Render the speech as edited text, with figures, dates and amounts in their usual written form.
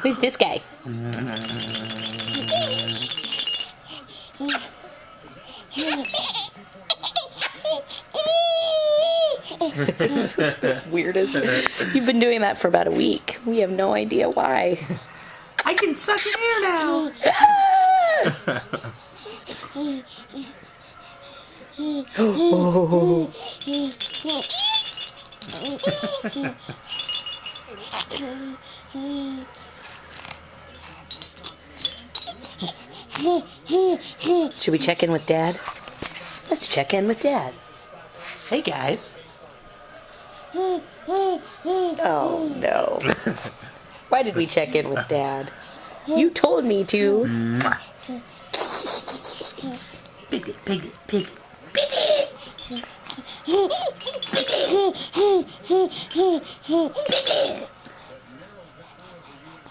Who's this guy? Weirdest. You've been doing that for about a week. We have no idea why. I can suck in air now. Oh. Should we check in with Dad? Let's check in with Dad. Hey guys. Oh no. Why did we check in with Dad? You told me to. Piglet, piglet, piglet. Piglet.